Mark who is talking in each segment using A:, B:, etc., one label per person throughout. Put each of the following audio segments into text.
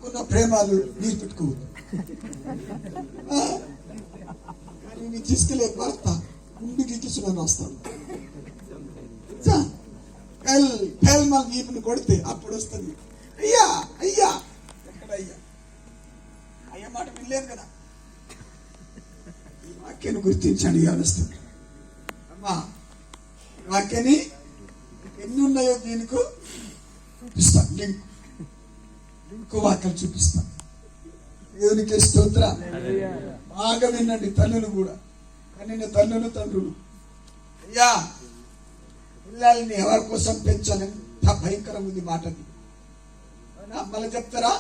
A: నాకున్న ప్రేమాలు నీరు పెట్టుకోవద్దు. కానీ నేను తీసుకెళ్ళే భర్త గుండు గీకిస్తున్నాను వస్తాను. మన వీపుని కొడితే అప్పుడు వస్తుంది, అయ్యా అయ్యా ఎక్కడ అయ్యా అయ్యా మాట వినలేదు కదా. ఈ వాక్యాన్ని గుర్తించండి ఆలోచిస్తుంది. అమ్మా వాక్యాన్ని ఎన్ని ఉన్నాయో దీనికి చూపిస్తాను. లింక్ వాక్యాలు చూపిస్తాను. దేవునికి స్తోత్రం. బాగా వినండి తల్లులు కూడా, కనిన తల్లులు తండ్రులు. అయ్యా పిల్లల్ని ఎవరి కోసం పెంచాలి? ఎంత భయంకరంగా ఉంది మాటది. మళ్ళీ చెప్తారా?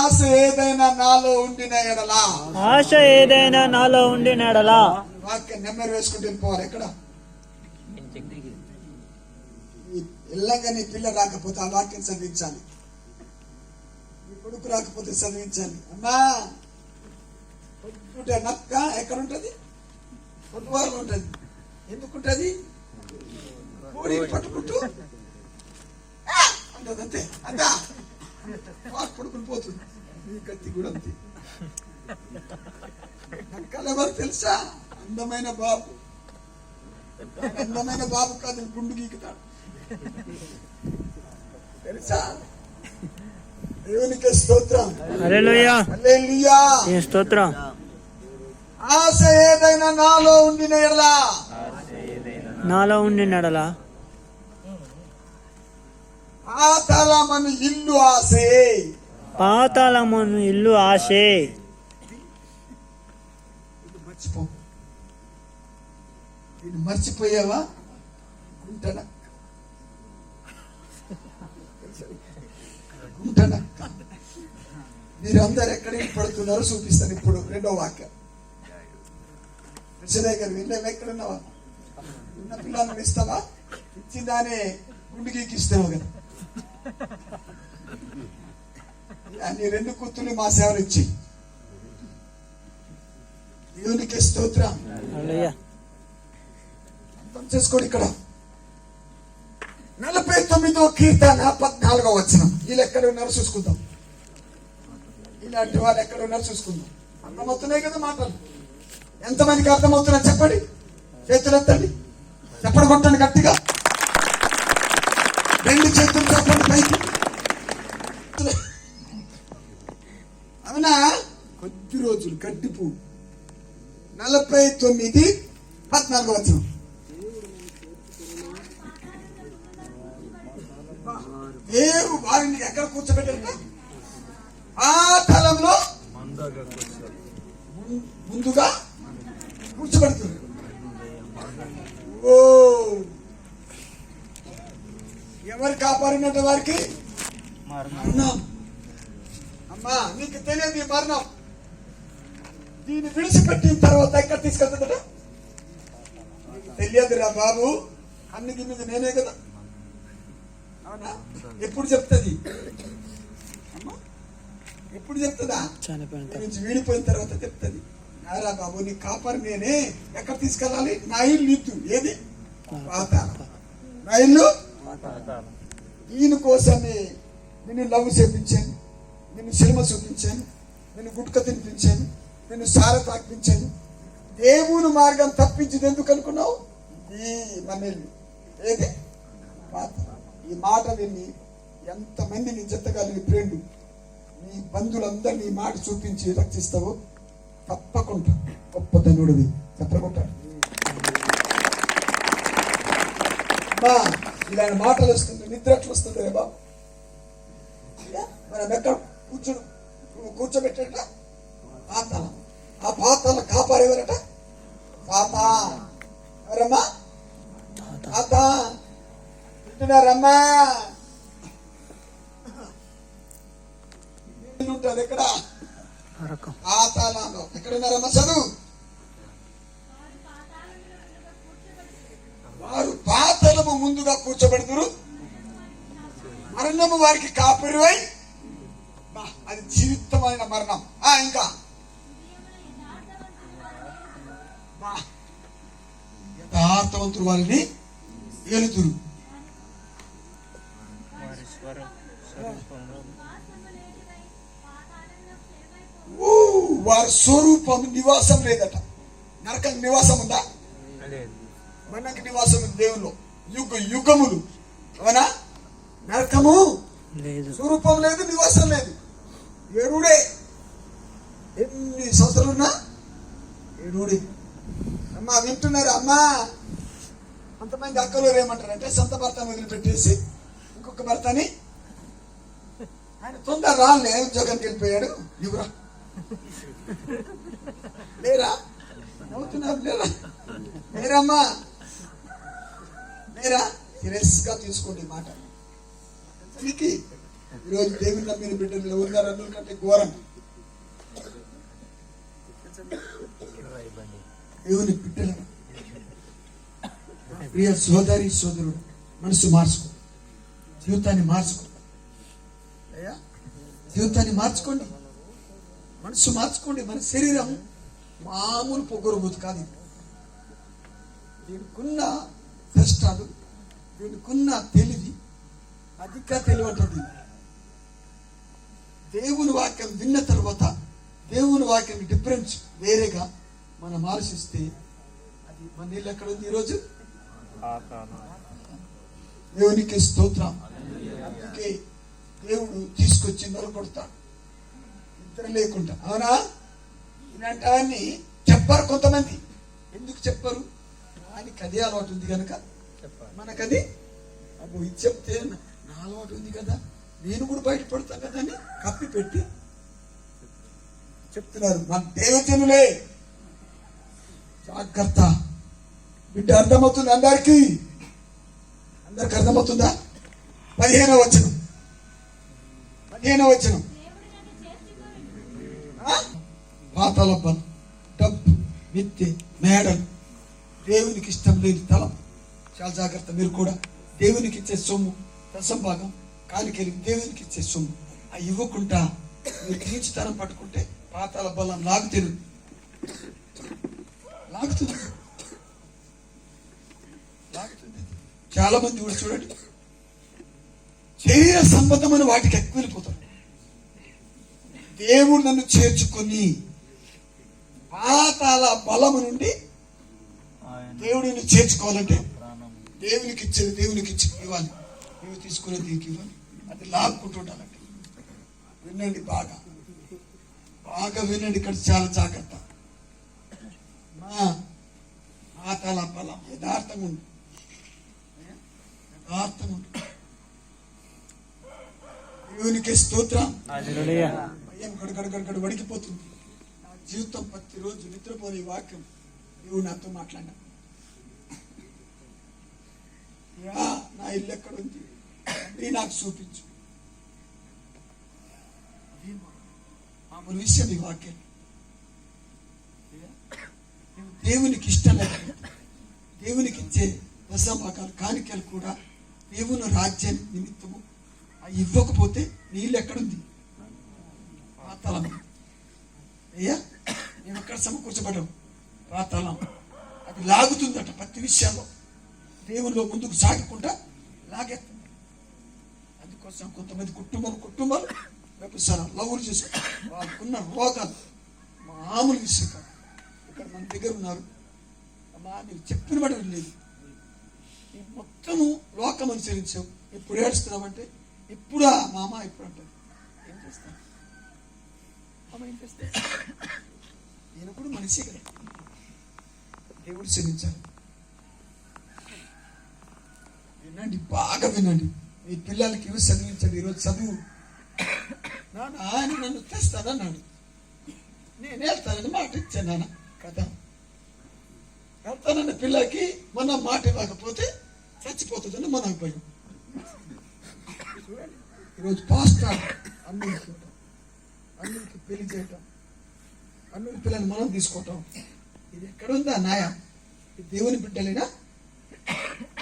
A: ఆశ ఏదైనా నాలో ఉండిన ఎడలా,
B: ఆశ ఏదైనా నాలో ఉండిన ఎడలా.
A: వాక్యం నెమ్మది వేసుకుంటూ వెళ్ళిపోవాలి. ఎక్కడ ఇళ్ళంగా నీ పిల్ల రాకపోతే ఆ వాక్యం చదివించాలి. నీ కొడుకు రాకపోతే చదివించాలి. అమ్మా పొద్దుటే నక్క ఎక్కడ ఉంటుంది? పొద్దువారం ఉంటుంది. ఎందుకుంటుంది? పూరి పట్టుకుంటూ అంటది అంతే. అంతా పడుకుని పోతుంది. ఈ కత్తి కూడా అంతే. నక్కలు ఎవరు తెలుసా? అందమైన బాబు. అందమైన బాబు కాదు, గుండు గీకుతాడు తెలుసా? దేవునికి స్తోత్రం.
B: హల్లెలూయా
A: హల్లెలూయా
B: స్తోత్రం.
A: ఆశ ఏదైనా నాలో ఉండిన ఎడలా,
B: నాలో ఉండిన ఎడలా.
A: పాతాళమను ఇల్లు ఆశే,
B: పాతాళమను ఇల్లు ఆశే.
A: మర్చిపో. నేను మర్చిపోయావా? గుంటనక్క గుంటనక్క. మీరందరూ ఎక్కడ పడుతున్నారో చూపిస్తాను ఇప్పుడు. రెండో వాక్యం విషయ గారు వెళ్ళావు. ఎక్కడున్నావా? ఉన్న పిల్లలను ఇస్తావా? ఇచ్చిందానే గుండు గీకిస్తావు కదా. నీ రెండు కూతుర్లు మా సేవలు ఇచ్చి. దేవునికి స్తోత్రం. అర్థం చేసుకోండి. ఇక్కడ 49వ కీర్తన 14వ వచనం. వీళ్ళు ఎక్కడ ఉన్నారో చూసుకుందాం. ఇలాంటి వాళ్ళు ఎక్కడ ఉన్నారో చూసుకుందాం. అర్థమవుతున్నాయి కదా మాటలు? ఎంతమందికి అర్థమవుతున్నా చెప్పండి. చేతులు ఎత్తండి, చెప్పండి, కొట్టండి గట్టిగా. రెండు చేతులు చెప్పండి పైకి. అవునా? కొద్ది రోజులు గడ్డి పువ్వు. 49:14 వచనం. దేవుడు వారిని ఎక్కడ కూర్చోబెట్టారు? ఆ తలంలో ముందుగా కూర్చోబెడుతుంది. ఓ ఎవరు కాపాడినట్ట వారికి మరణం. అమ్మా నీకు తెలియదు ఈ మరణం. దీన్ని విడిచిపెట్టిన తర్వాత ఎక్కడ తీసుకెళ్తుందట తెలియదురా బాబు. అన్ని గిన్నెది నేనే కదా. అవునా? ఎప్పుడు చెప్తుంది? అమ్మా ఎప్పుడు చెప్తుందా? నుంచి వీడిపోయిన తర్వాత చెప్తుంది. నారా బాబు నీ కాపరి నేనే. ఎక్కడ తీసుకెళ్ళాలి? నా ఇల్లు ఇద్దు. ఏది? పాతాళం. నా ఇల్లు. ఈయన కోసమే నిన్ను లవ్ చేపించాను, నిన్ను సినిమా చూపించాను, నిన్ను గుట్క తినిపించాను, నిన్ను సార తాకిపించాను. దేవుని మార్గం తప్పించింది ఎందుకు అనుకున్నావు? ఈ మన ఇల్లు. ఏది? పాతాళం. ఈ మాట విని ఎంతమంది నీ జతగాలి నీ ఫ్రెండ్ నీ బంధువులందరినీ ఈ మాట చూపించి రక్షిస్తావో తప్పకుండా గొప్ప ధనుడివి. చెప్పకుంటాడు. ఇలాంటి మాటలు వస్తుంది, నిద్ర ఎట్లా వస్తుంది రే బాబు? మనం ఎక్కడ కూర్చోబెట్టట పాతాళం. ఆ పాతాళం కాపాడేవారట తాతా. ఎవరమ్మా? తాత. వింటున్నారమ్మా? ఉంటుంది ఎక్కడ? పాతాళంలో. ఎక్కడున్నారమ్మా? చదువు. వారు పాతాళము ముందుగా కూర్చోబెడుతురు, మరణము వారికి కాపురివై. అది జీవితమైన మరణం. ఇంకా యథార్థవంతులు వారిని ఏలుతురు. వారి స్వరూపం నివాసం లేదట. నరకం నివాసం ఉందా? మనకి నివాసం ఉంది దేవుల్లో యుగ యుగములు. అవునా? నరకము
B: లేదు,
A: స్వరూపం లేదు, నివాసం లేదు. ఏడుడే ఎన్ని సంవత్సరాలున్నా ఏడుడే. అమ్మా వింటున్నారా? అమ్మా కొంతమంది అక్కలు ఏమంటారంటే సొంత భర్తను వదిలిపెట్టేసి ఇంకొక భర్తని ఆయన తొందర రాలే ఉద్యోగానికి వెళ్ళిపోయాడు యువరా లేరా? నవ్వుతున్నారు లేరా? లేరమ్మా లేరా? సీరియస్ గా తీసుకోండి మాట. మీకు ఈరోజు దేవుని నమ్మిన బిడ్డలు ఉన్నారు అందుకంటే ఘోరం. దేవుని బిడ్డలు ప్రియ సోదరి సోదరుడు, మనసు మార్చుకో, జీవితాన్ని మార్చుకో. అయ్యా జీవితాన్ని మార్చుకోండి, మనసు మార్చుకోండి. మన శరీరం మామూలు పొగరుబోతు కాదు. దీనికున్న కష్టాలు, దీనికున్న తెలివి అధిక తెలివి ఉంటుంది. దేవుని వాక్యం విన్న తర్వాత దేవుని వాక్యం డిఫరెన్స్ వేరేగా మనం ఆలోచిస్తే అది మన ఇల్లు ఎక్కడ ఉంది ఈరోజు? దేవునికి స్తోత్రం. అందుకే దేవుడు తీసుకొచ్చి నిలబడతాడు నిద్ర లేకుండా. అవునా? ఇలాంటివన్నీ చెప్పారు కొంతమంది. ఎందుకు చెప్పారు? ఆయనకి అదే అలవాటు ఉంది కనుక మనకది అబ్బో ఇది చెప్తే నా అలవాటు ఉంది కదా, నేను కూడా బయటపడతాను కదా అని కప్పి పెట్టి చెప్తున్నారు. మన దేవజనులే జాగ్రత్త. బిడ్డ అర్థమవుతుంది అందరికి? అందరికి అర్థమవుతుందా? 15వ వచనం పాతాళ బలం, డబ్బు, మిత్తె, మేడలు, దేవునికి ఇష్టం లేని తలం. చాలా జాగ్రత్త. మీరు కూడా దేవునికి ఇచ్చే సొమ్ము, దశం భాగం, కాలికెళ్ళి దేవునికి ఇచ్చే సొమ్ము అవి ఇవ్వకుండా మీరు తీర్చితనం పట్టుకుంటే పాతాళ బలం లాగుతుంది. చాలా మంది కూడా చూడండి శరీర సంబంధమైన వాటికి ఎక్కువ వెళ్ళిపోతారు. దేవుడు నన్ను చేర్చుకొని పాతాళ బలము నుండి దేవుడిని చేర్చుకోవాలంటే దేవునికి ఇచ్చేది దేవునికి ఇచ్చి ఇవ్వాలి, నువ్వు తీసుకునేది దీనికి ఇవ్వాలి. అది లాక్కుంటుండాలంటే వినండి, బాగా బాగా వినండి. ఇక్కడ చాలా జాగ్రత్త. పాతాళ బలం యథార్థంగా ఉంది, యథార్థంగా ఉంది. దేవునికి స్తోత్రం. భయం గడగడ వడికిపోతుంది. నా జీవితం ప్రతిరోజు నిద్రపోని వాక్యం దేవుడు నాతో మాట్లాడినా. నా ఇల్లు ఎక్కడుంది అది నాకు చూపించు. మామూలు విషయం ఈ వాక్యం. దేవునికి ఇష్టం లేకపోతే దేవునికి ఇచ్చే దశభాగాలు కాணிకలు కూడా దేవుని రాజ్యాన్ని నిమిత్తము అవి ఇవ్వకపోతే నీళ్ళు ఎక్కడుంది? పాతాళం. అయ్యా మేము ఎక్కడ సమకూర్చబడ్డాం? పాతాళం. అది లాగుతుందట ప్రతి విషయాల్లో. దేవునిలో ముందుకు సాగకుండా లాగేస్తుంది. అందుకోసం కొంతమంది కుటుంబాలు వ్యభిచారం, లవ్వులు చేసుకుంటారు. వాళ్ళకున్న రోగాలు మామూలు విషయం కాదు. ఇక్కడ మన దగ్గర ఉన్నారు. అమ్మా నీవు చెప్పిన మాట లేదు, నీ మొత్తము లోకం అనుసరించావు, ఎప్పుడు ఏడుస్తున్నావంటే ఇప్పుడా మామ ఇప్పుడు అంటారు. ఏం చేస్తాను అమ్మ, ఏం చేస్తా? నేను కూడా మనిషి కదా, దేవుడు క్షమించాలి. వినండి, బాగా వినండి. మీ పిల్లలకి ఇవి చదివించండి. ఈరోజు చదువు. నాన్న ఆయన నన్ను తెస్తానన్నాడు, నేను వెళ్తానని మాట ఇచ్చాను నాన్న కదా. వెళ్తానన్న పిల్లకి మన మాట ఇవ్వకపోతే చచ్చిపోతుందని మనకు భయం. ఈరోజు పాస్టర్ అన్నులకి పెళ్లి చేయటం, అన్నుల పిల్లల్ని మనం తీసుకోవటం, ఇది ఎక్కడుందా నాయ? దేవుని బిడ్డలేనా?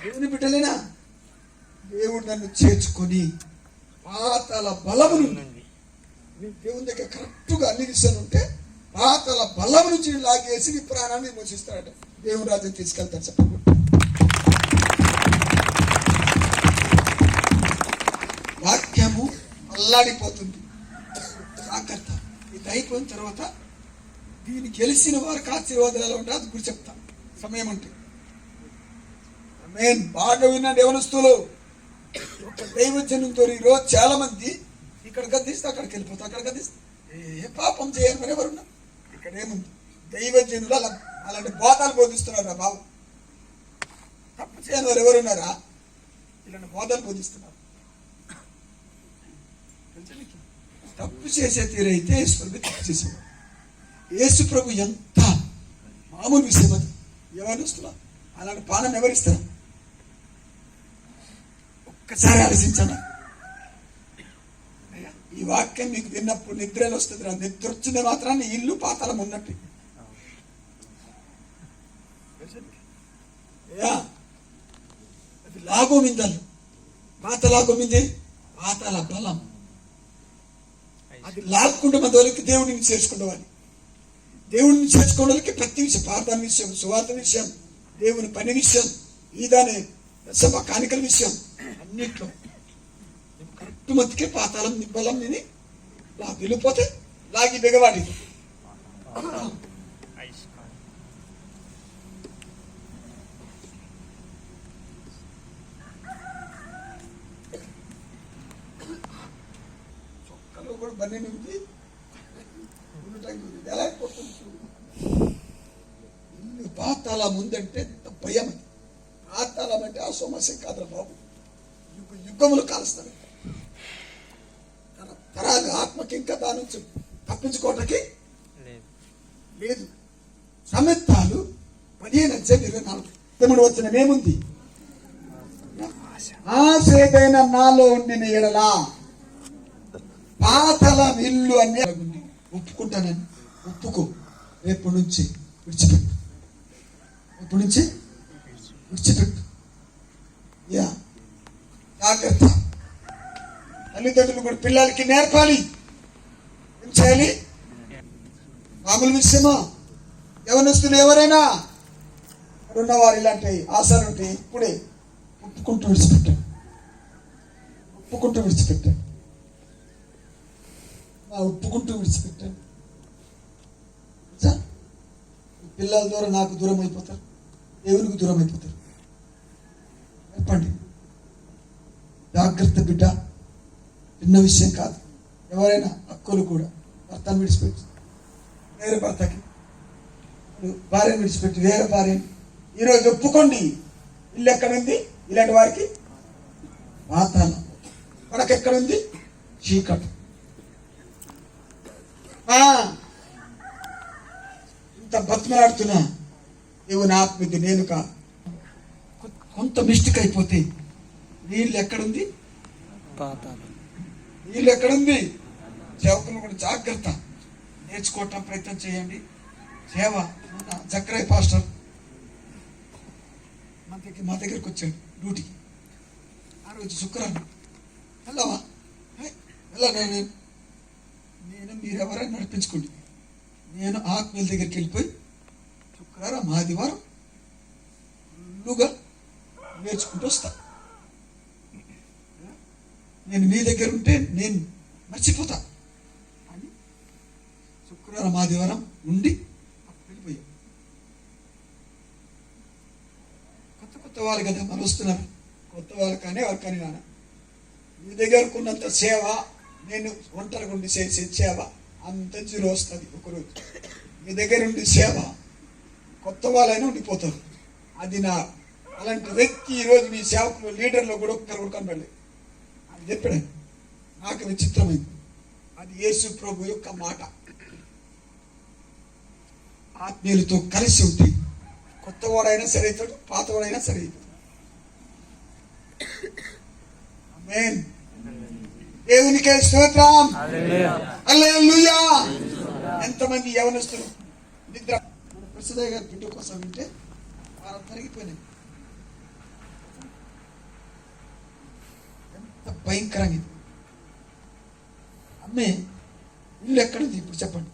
A: దేవుని బిడ్డలేనా? దేవుడు నన్ను చేర్చుకొని పాతాళ బలము నుండి దేవుని దగ్గర కరెక్ట్గా అన్ని విషయాలు ఉంటే పాతాళ బలము నుంచి లాగేసి నీ ప్రాణాన్ని విమోచిస్తాడట. దేవుని రాజ్యం తీసుకెళ్తాడు. చెప్పండి. వాక్యము అల్లాడిపోతుంది. జాగ్రత్త. ఇది అయిపోయిన తర్వాత దీన్ని గెలిచిన వారికి ఆశీర్వాదాలు ఎలా ఉంటాయి అది గురించి చెప్తాను సమయం అంటే. మెయిన్ బాగా వినండి యవనస్తులు. ఒక దైవజనంతో ఈరోజు చాలా మంది ఇక్కడ గద్దిస్తే అక్కడికి వెళ్ళిపోతారు, అక్కడ గద్దిస్తే ఏ పాపం చేయరు మరి ఎవరున్నా. ఇక్కడ ఏముంది, దైవజనులు అలాంటి బోధాలు బోధిస్తున్నారా బాబు? తప్పు చేయని వారు ఎవరున్నారా? ఇలాంటి బోధాలు బోధిస్తున్నారు. తప్పు చేసే తీరైతే యేసుప్రభు తప్పు చేసేవారు. యేసుప్రభు ఎంత మామూలు విషయం అది. ఎవరిస్తున్నారు అలాంటి పానం ఎవరిస్తారు? ఒక్కసారి ఆలోచించండి. ఈ వాక్యం మీకు విన్నప్పుడు నిద్రలు వస్తుంది. నిద్ర వచ్చింది మాత్రాన్ని ఇల్లు పాతాళం ఉన్నట్టు. అది లాగోమిందలు పాతలాగోమింది పాతాల బలం. అది లాక్కుంటే మన వాళ్ళకి దేవుడిని చేర్చుకునేవాడిని. దేవుడిని చేర్చుకోవడానికి ప్రతి విషయం, ప్రార్థన విషయం, సువార్త విషయం, దేవుని పని విషయం, ఈదాని సభ కానికల విషయం అన్నిట్లో కరెక్ట్ మతికే పాతాళం బలం నేను వెళ్ళిపోతే లాగి బిగవాడి. చొక్కలో కూడా బన్నీ నుంచి ఎలా అయిపోతుంది. ఇల్లు పాతాళం ఉందంటే భయం. పాతాళం అంటే ఆ సమస్య కాదురా బాబు, యుగములు కాలుస్తారు. తరాలు ఆత్మకి ఇంకా దాని నుంచి తప్పించుకోవటానికి లేదు. సమర్థాలు 15:24 వచ్చిన ఏముంది? ఆశేదైన నాలో ఉండిన ఎడలా పాతాళం ఇల్లు అన్ని ఒప్పుకుంటానని ఒప్పుకో. రేపు నుంచి విడిచిపెట్టు, రేపు నుంచి విడిచిపెట్టు. జాగ్రత్త. తల్లిదండ్రులు కూడా పిల్లలకి నేర్పాలి. ఏం చేయాలి? మామూలు విషయమా? యవనస్తులు ఎవరైనా ఉన్నవారు ఇలాంటి ఆశలు ఉంటాయి. ఇప్పుడే ఒప్పుకుంటూ విడిచిపెట్టాను, ఒప్పుకుంటూ విడిచిపెట్టాను, ఒప్పుకుంటూ విడిచిపెట్టాను. పిల్లల ద్వారా నాకు దూరం అయిపోతారు, దేవునికి దూరం అయిపోతారు. చెప్పండి. జాగ్రత్త బిడ్డ. చిన్న విషయం కాదు. ఎవరైనా అక్కలు కూడా భర్తను విడిచిపెట్టి వేరే భర్తకి, భార్యను విడిచిపెట్టి వేరే భార్యని ఈరోజు ఒప్పుకోండి. ఇల్లు ఎక్కడుంది? ఇలాంటి వారికి పాతాళం. మనకు ఎక్కడుంది? చీకటి. ఇంత బతిమలాడుతున్నా దేవుని ఆత్మకి నేను కాదు. కొంత మిస్టేక్ అయిపోతే నీళ్ళు ఎక్కడుంది?
B: పాతాళం.
A: నీళ్ళు ఎక్కడుంది? సేవకులు కూడా జాగ్రత్త. నేర్చుకోవటం ప్రయత్నం చేయండి. సేవ. జక్రయ్య పాస్టర్ మా దగ్గరికి వచ్చాడు డ్యూటీకి. ఆ రోజు శుక్రవారం. వెళ్ళవా? వెళ్ళా. నేను మీరెవరైనా నడిపించుకోండి. నేను ఆత్మీయుల దగ్గరికి వెళ్ళిపోయి శుక్రవారం ఆదివారం ఫుల్లుగా నేర్చుకుంటూ వస్తా. నేను మీ దగ్గర ఉంటే నేను మర్చిపోతా అని శుక్రవారం ఆదివారం ఉండి వెళ్ళిపోయాం. కొత్త వాళ్ళు కదా మనం వస్తున్నారు. కొత్త వాళ్ళు కానీ ఎవరు కానీ నాన్న మీ దగ్గరకు ఉన్నంత సేవ నేను ఒంటరిగా ఉండి చేసే సేవ అంత జీరో వస్తుంది. ఒకరోజు మీ దగ్గర ఉండి సేవ కొత్త వాళ్ళైనా ఉండిపోతారు. అది నా అలాంటి వ్యక్తి ఈరోజు మీ సేవకులు లీడర్లో కూడా ఒక్కరు కనబడలేదు. అది చెప్పాడు. నాకు విచిత్రమైంది. అది యేసు ప్రభు యొక్క మాట. ఆత్మీయులతో కలిసి ఉంటే కొత్తవాడైనా సరే అవుతాడు, పాతవాడైనా సరే అవుతాడు. ఆమేన్. దేవునికే స్తోత్రం. హల్లెలూయా. ఎంతమంది యవనస్తులు నిద్ర ప్రసాదయ్య గారి బిడ్డ కోసం వింటే వారు తరిగిపోయినాయి. ఎంత భయంకరంగా ఇది. అమ్మే ఇల్లు ఎక్కడుంది ఇప్పుడు చెప్పండి?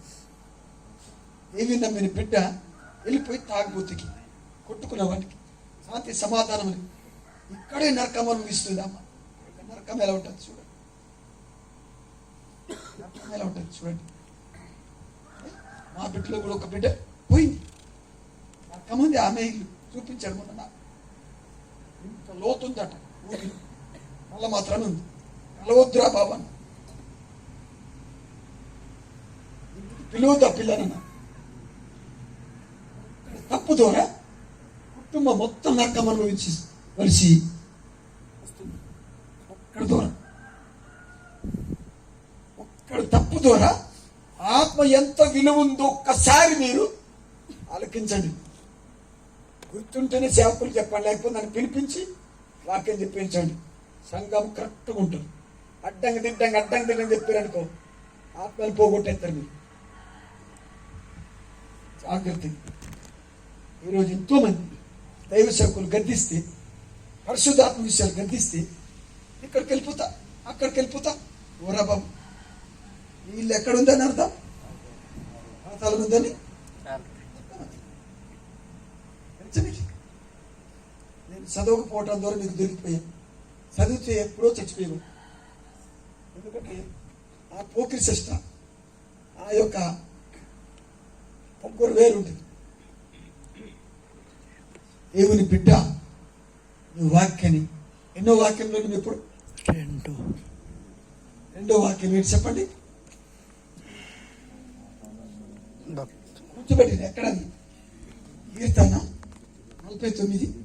A: ఏమి నమ్మిన బిడ్డ వెళ్ళిపోయి తాగుబోతుకి కొట్టుకున్న వాటికి శాంతి సమాధానం ఇక్కడే నరకం అనుభవిస్తుంది. అమ్మ నరకం ఎలా ఉంటుంది చూడండి, నరకం ఎలా ఉంటుంది చూడండి. మా బిడ్డలో కూడా ఒక బిడ్డ పోయింది. నరకముంది ఆమె ఇల్లు చూపించాడు మొన్న నాకు. ఇంత లోతుందట ఊరిలో, మళ్ళా మాత్రమే ఉంది. కలవద్దురా బాబా పిలువద్దా పిల్లనన్నా. తప్పు ద్వారా కుటుంబం మొత్తం నరకం అనుభవించి కలిసి ఒక్కడి ద్వారా, ఒక్కడి తప్పు ద్వారా ఆత్మ ఎంత విలువ ఉందో ఒక్కసారి మీరు ఆలోచించండి. గుర్తుంటేనే సేవకులు చెప్పండి, లేకపోతే నన్ను పిలిపించి వాక్యం చెప్పించండి. సంఘం కరెక్ట్గా ఉంటుంది. అడ్డంగా దిడ్డంగా చెప్పారనుకో ఆత్మని పోగొట్టేస్తారు మీరు. జాగ్రత్త. ఈరోజు ఎంతో మంది దైవ సేవకులు గద్దిస్తే, పరిశుద్ధాత్మ విషయాలు గద్దిస్తే ఇక్కడికి వెళ్ళిపోతా అక్కడికి వెళ్ళిపోతా. ఓరా బాబు వీళ్ళు ఎక్కడుందని అర్థం, పాతాళం ఉందని. నేను చదవకపోవటం ద్వారా నీకు దొరికిపోయాను. చదివితే ఎప్పుడో చచ్చిపోయాను. ఎందుకంటే ఆ పోకిరి శిష్ట ఆ యొక్క పొంగూరు వేరుంటుంది. దేవుని బిడ్డ నువ్వు వాక్యాన్ని ఎన్నో వాక్యంలో నువ్వు ఎప్పుడు రెండో వాక్యం ఏంటి చెప్పండి. కూర్చోబెట్టింది ఎక్కడ? కీర్తన 49